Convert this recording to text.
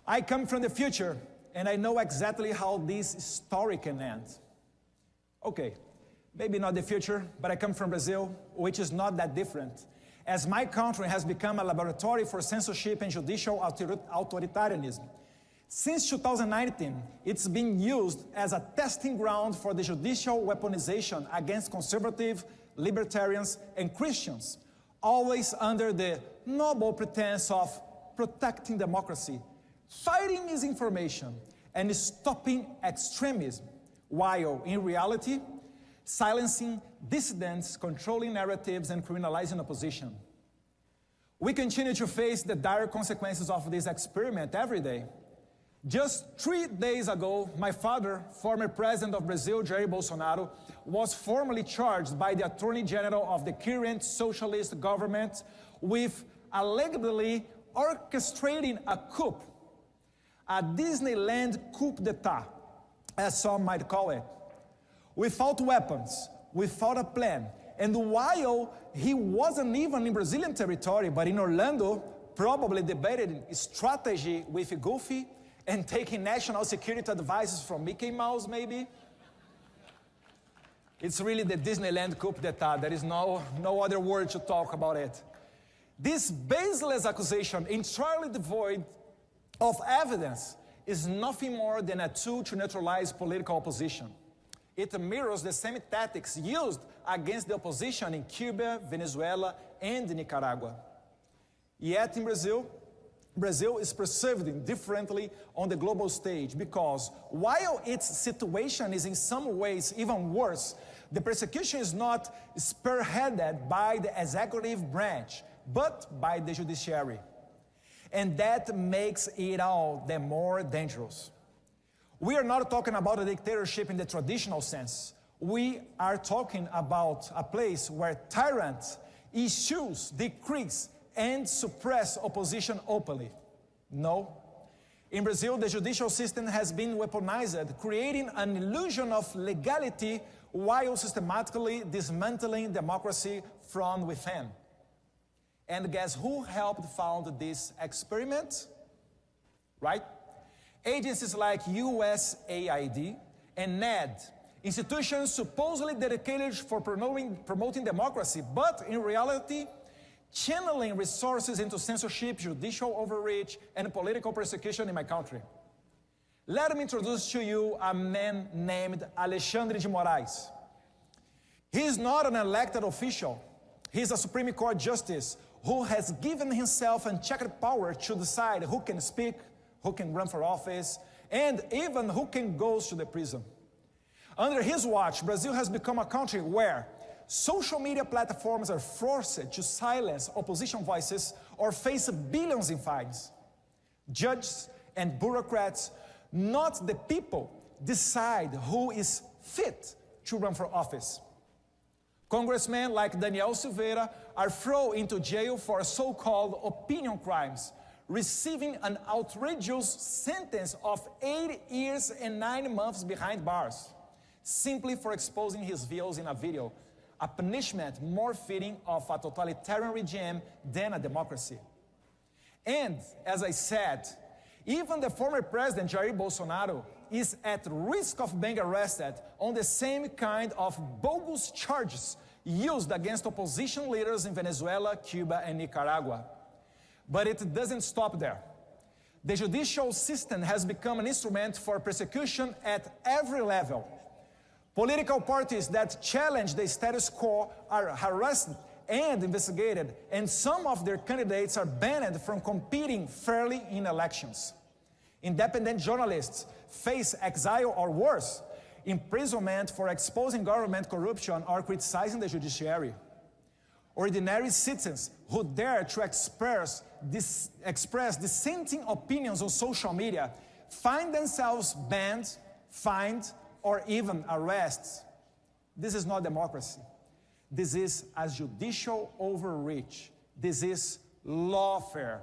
I come from the future, and I know exactly how this story can end. Okay, maybe not the future, but I come from Brazil, which is not that different, as my country has become a laboratory for censorship and judicial authoritarianism. Since 2019, it's been used as a testing ground for the judicial weaponization against conservative, libertarians, and Christians, always under the noble pretense of protecting democracy, fighting misinformation, and stopping extremism, while in reality, silencing dissidents, controlling narratives, and criminalizing opposition. We continue to face the dire consequences of this experiment every day. Just 3 days ago, my father, former president of Brazil, Jair Bolsonaro, was formally charged by the Attorney General of the current socialist government with allegedly orchestrating a coup, a Disneyland coup d'etat, as some might call it, without weapons, without a plan, and while he wasn't even in Brazilian territory, but in Orlando, probably debating strategy with Goofy, and taking national security advices from Mickey Mouse, maybe? It's really the Disneyland coup d'etat. There is no other word to talk about it. This baseless accusation, entirely devoid of evidence, is nothing more than a tool to neutralize political opposition. It mirrors the same tactics used against the opposition in Cuba, Venezuela, and Nicaragua. Yet in Brazil is perceived differently on the global stage because while its situation is in some ways even worse, the persecution is not spearheaded by the executive branch, but by the judiciary. And that makes it all the more dangerous. We are not talking about a dictatorship in the traditional sense. We are talking about a place where tyrants issue decrees and suppress opposition openly. No. In Brazil, the judicial system has been weaponized, creating an illusion of legality while systematically dismantling democracy from within. And guess who helped found this experiment? Right? Agencies like USAID and NED, institutions supposedly dedicated for promoting democracy, but in reality, channeling resources into censorship, judicial overreach, and political persecution in my country. Let me introduce to you a man named Alexandre de Moraes. He is not an elected official. He is a Supreme Court justice who has given himself unchecked power to decide who can speak, who can run for office, and even who can go to the prison. Under his watch, Brazil has become a country where social media platforms are forced to silence opposition voices or face billions in fines. Judges and bureaucrats, not the people, decide who is fit to run for office. Congressmen like Daniel Silveira are thrown into jail for so-called opinion crimes, receiving an outrageous sentence of 8 years and 9 months behind bars, simply for exposing his views in a video, a punishment more fitting of a totalitarian regime than a democracy. And, as I said, even the former president, Jair Bolsonaro, is at risk of being arrested on the same kind of bogus charges used against opposition leaders in Venezuela, Cuba, and Nicaragua. But it doesn't stop there. The judicial system has become an instrument for persecution at every level. Political parties that challenge the status quo are harassed and investigated, and some of their candidates are banned from competing fairly in elections. Independent journalists face exile or worse, imprisonment for exposing government corruption or criticizing the judiciary. Ordinary citizens who dare to express dissenting opinions on social media find themselves banned, fined, or even arrests. This is not democracy. This is a judicial overreach. This is lawfare.